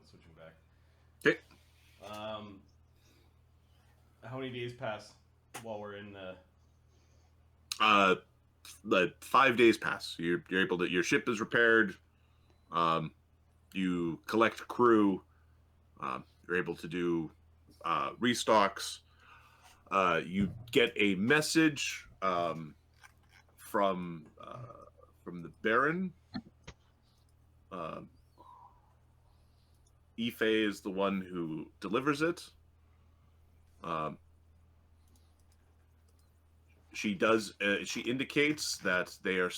switching back. Okay. How many days pass while we're in the? The 5 days pass. You're able to. Your ship is repaired. You collect crew. You're able to do restocks. You get a message from the Baron. Ife is the one who delivers it. She does. She indicates that they are.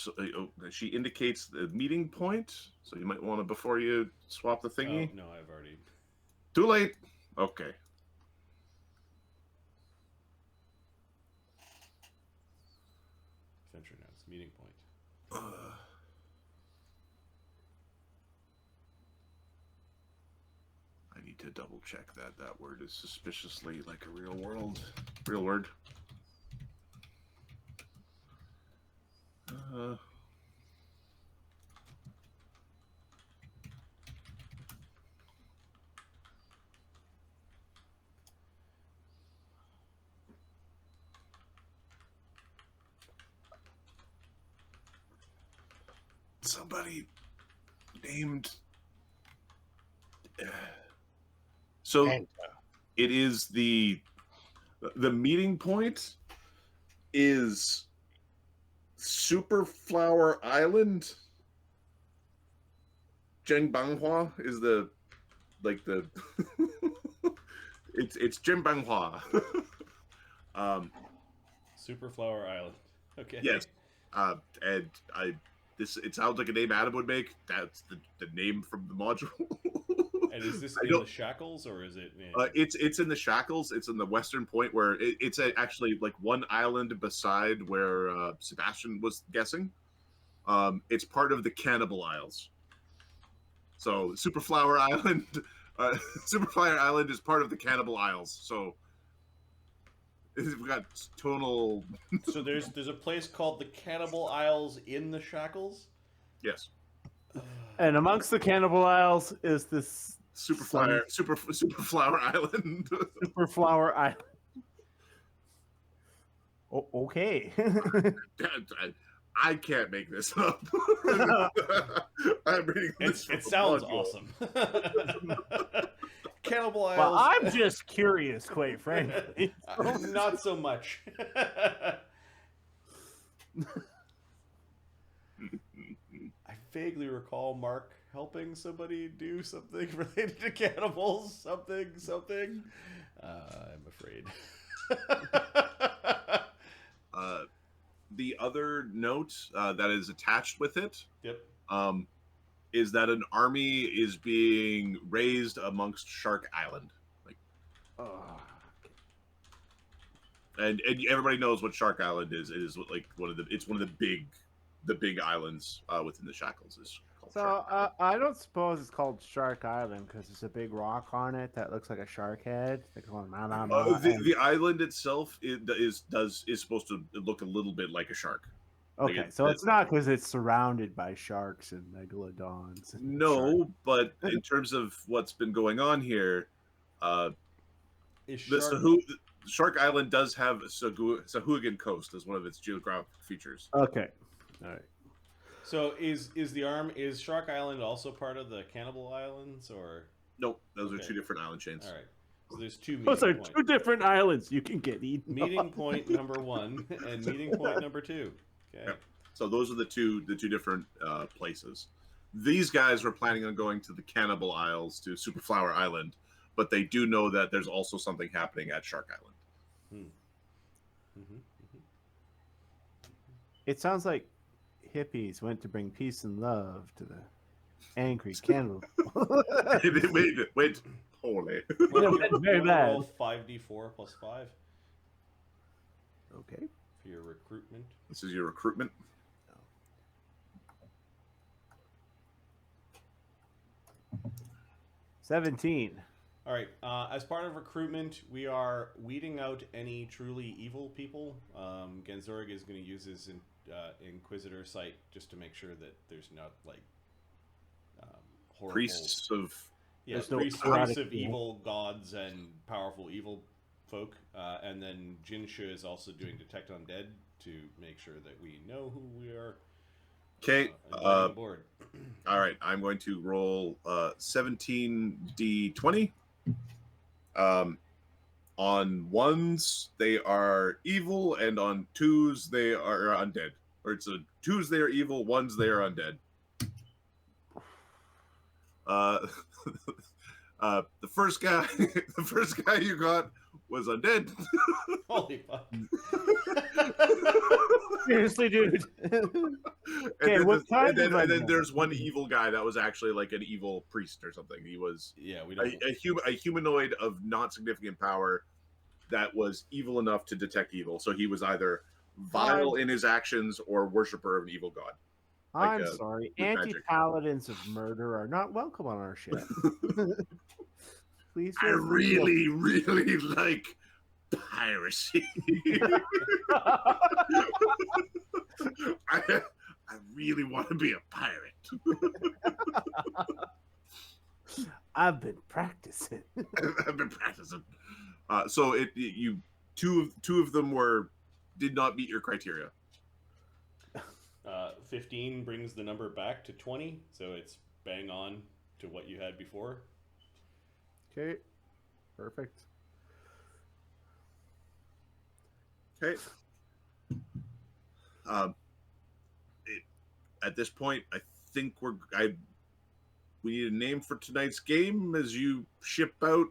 She indicates the meeting point. So you might want to, before you swap the thingy. Oh, no, I've already. Too late. Okay. Adventure notes, meeting point. I need to double check that that word is suspiciously like a real word. Somebody named. So it is the meeting point is Superflower Island. Zhengbanghua is the it's Zhengbanghua. Superflower Island. Okay. Yes. And it sounds like a name Adam would make. That's the name from the module. And is this in the shackles or is it? It's in the shackles. It's in the western point where it's actually like one island beside where Sebastian was guessing. It's part of the Cannibal Isles. So Superflower Island, Superflower Island is part of the Cannibal Isles. So we've got tonal. So there's a place called the Cannibal Isles in the shackles. Yes. And amongst the Cannibal Isles is this Superflower Island. Superflower Island. Okay. I can't make this up. I'm reading this. It sounds awesome. Cannibal Isles. Well, I'm just curious, quite frankly. Not so much. I vaguely recall Mark helping somebody do something related to cannibals. Something. I'm afraid. The other note that is attached with it, yep, is that an army is being raised amongst Shark Island. And everybody knows what Shark Island is. It is like one of the big islands within the shackles. Is called so I don't suppose it's called Shark Island because there's a big rock on it that looks like a shark head. The island itself is supposed to look a little bit like a shark. Okay, like so it's not because it's surrounded by sharks and megalodons. And no, but in terms of what's been going on here, Shark Island does have Sahuagin Coast as one of its geographic features. Okay, all right. So is Shark Island also part of the Cannibal Islands, or? Nope, those are two different island chains. All right. So there's two. Those are two different islands. You can get eaten. Meeting point number 1 and meeting point number 2. Okay. Yep. So those are the two different places. These guys were planning on going to the Cannibal Isles to Superflower Island, but they do know that there's also something happening at Shark Island. It sounds like hippies went to bring peace and love to the angry cannibal. It went poorly. Very bad. Roll 5d4 plus 5. Okay. For your recruitment. This is your recruitment. 17. All right. As part of recruitment, we are weeding out any truly evil people. Genzorg is going to use his Inquisitor sight just to make sure that there's not like horrible priests of Yeah, There's no priests erotic of evil. evil gods and powerful evil folk. And then Jinsha is also doing Detect Undead to make sure that we know who we are Okay. inviting aboard. All right. I'm going to roll 17d20. On ones, they are evil, and on twos, they are undead. Or it's a twos, they are evil, ones, they are undead. The first guy, the first guy you got was undead. Holy fuck. Seriously, dude. And Okay, then, what kind of and then undead? there's one evil guy that was actually like an evil priest or something. He was Yeah, we don't. a humanoid of not significant power that was evil enough to detect evil. So he was either vile in his actions or worshiper of an evil god. I'm sorry. with magic. Anti-paladins of murder are not welcome on our ship. Please I feel free to- really, really like piracy. I really want to be a pirate. I've been practicing. I've been practicing. So you two of them did not meet your criteria. 15 brings the number back to 20, so it's bang on to what you had before. Okay, perfect. Okay. At this point, I think we need a name for tonight's game. As you ship out,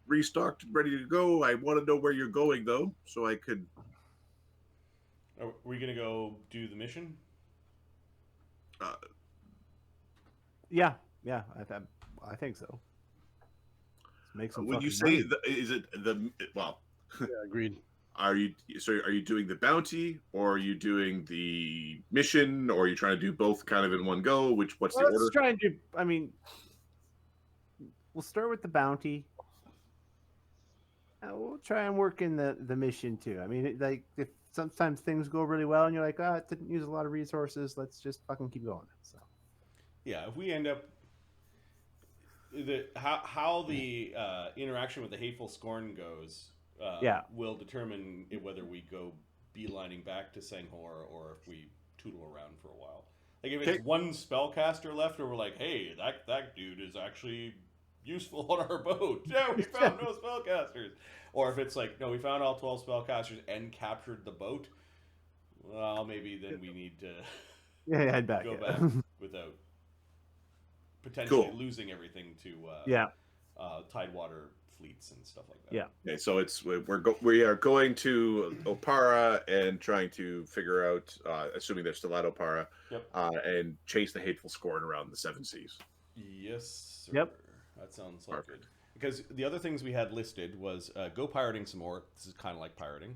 restocked, and ready to go. I want to know where you're going, though, so I could. Are we gonna go do the mission? Yeah, I think so. Let's make some. When you fucking say money. is it the well? Yeah, agreed. Are you doing the bounty, or are you doing the mission, or are you trying to do both kind of in one go? What's the Let's order? try and do. I mean, we'll start with the bounty. We'll try and work in the mission too. I mean, like if sometimes things go really well and you're like, it didn't use a lot of resources. Let's just fucking keep going. So. Yeah, if we end up how the interaction with the hateful scorn goes, will determine whether we go beelining back to Senghor or if we tootle around for a while. Like if it's one spellcaster left, or we're like, hey, that dude is actually useful on our boat. Yeah, we found no spellcasters. Or if it's like, no, we found all 12 spellcasters and captured the boat. Well, maybe then we need to head back. go back without potentially losing everything to Tidewater fleets and stuff like that. Yeah. Okay, so we are going to Opara and trying to figure out, assuming they're still at Opara, and chase the hateful scorn around the Seven Seas. Yes, sir. Yep. That sounds like good. Because the other things we had listed was go pirating some more. This is kind of like pirating.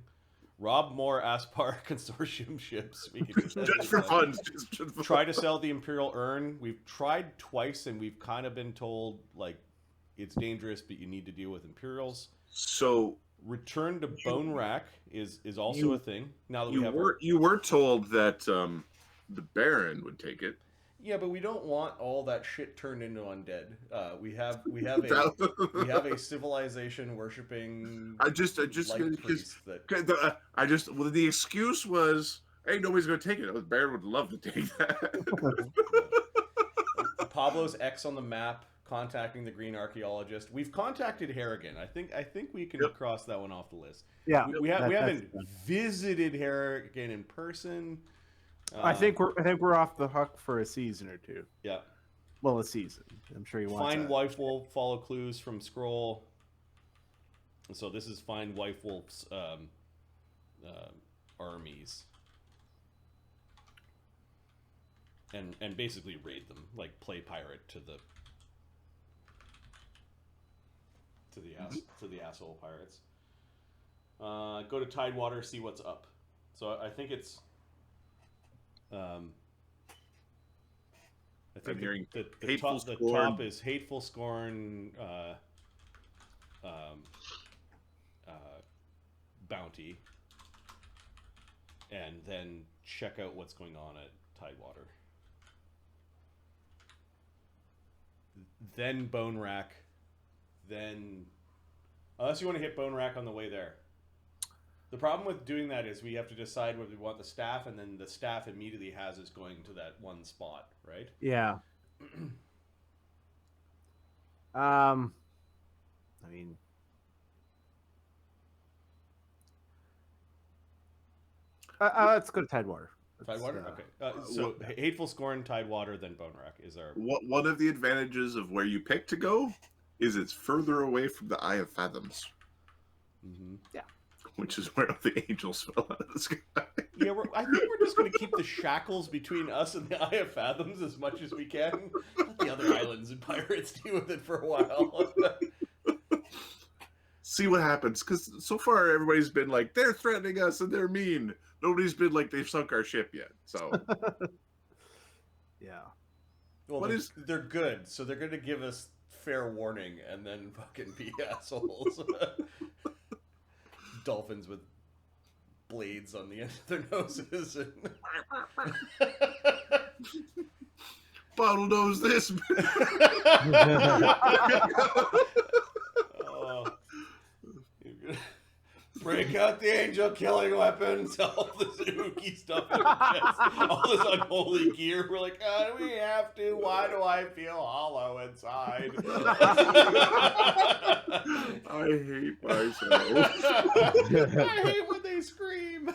Rob more Aspar consortium ships. We can just for fun. Try to sell the Imperial Urn. We've tried twice, and we've kind of been told like it's dangerous, but you need to deal with Imperials. So return to Bone Rack is also a thing. Now that you were told that the Baron would take it. Yeah, but we don't want all that shit turned into undead. We have a civilization worshiping. The excuse was, hey, nobody's going to take it. The Baron would love to take that. Pablo's X on the map, contacting the Green Archaeologist. We've contacted Harriagan. I think we can cross that one off the list. Yeah, we haven't visited Harriagan in person. I think we're off the hook for a season or two. Yeah. Well, a season. I'm sure you want. Find Wife Wolf. Follow clues from Scroll. So this is find Wife Wolf's armies, and basically raid them, like play pirate to the asshole pirates. Go to Tidewater, see what's up. So I think it's. I think the top is Hateful Scorn, Bounty, and then check out what's going on at Tidewater. then Bone Rack, then unless you want to hit Bone Rack on the way there. The problem with doing that is we have to decide whether we want the staff, and then the staff immediately has us going to that one spot, right? Yeah. I mean, let's go to Tidewater. Tidewater? Okay. So Hateful Scorn, Tidewater, then Bone Rack is our... One of the advantages of where you pick to go is it's further away from the Eye of Fathoms. Mm-hmm. Yeah. Which is where the angels fell out of the sky. Yeah, I think we're just going to keep the shackles between us and the Eye of Fathoms as much as we can. Let the other islands and pirates deal with it for a while. See what happens, because so far everybody's been like, they're threatening us and they're mean. Nobody's been like, they've sunk our ship yet. So, yeah. Well, they're good, so they're going to give us fair warning and then fucking be assholes. Dolphins with blades on the end of their noses. And... Bottlenose this. Break out the angel killing weapons, all this ooky stuff in our chest, all this unholy gear. We're like, oh, do we have to? Why do I feel hollow inside? I hate myself. I hate when they scream.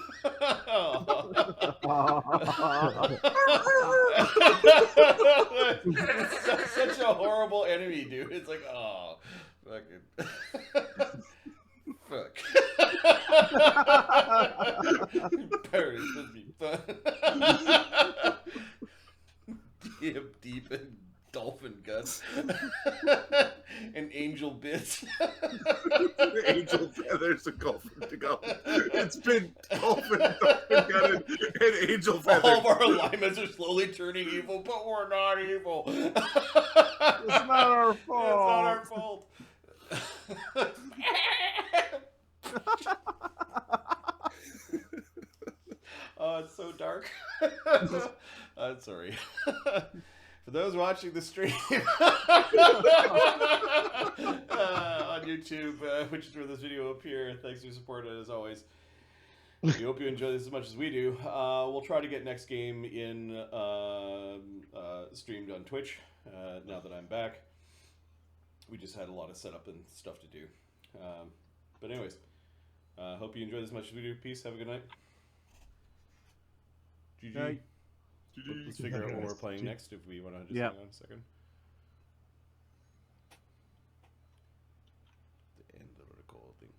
It's such a horrible enemy, dude. It's like, oh, fucking. Fuck. Pirates would be fun. Deep and dolphin guts. And angel bits. Angel feathers and dolphin to go. It's been dolphin gutted, and angel feathers. All of our alignments are slowly turning evil, but we're not evil. It's not our fault. It's not our fault. Oh, it's so dark. Sorry. For those watching the stream on YouTube, which is where this video will appear, thanks for your support as always. We hope you enjoy this as much as we do. We'll try to get next game in streamed on Twitch now that I'm back. We just had a lot of setup and stuff to do. But anyways, hope you enjoy this as much as we do. Peace. Have a good night. GG. Night. Let's figure out what we're playing next if we want to just hang on a second. The end of the recording.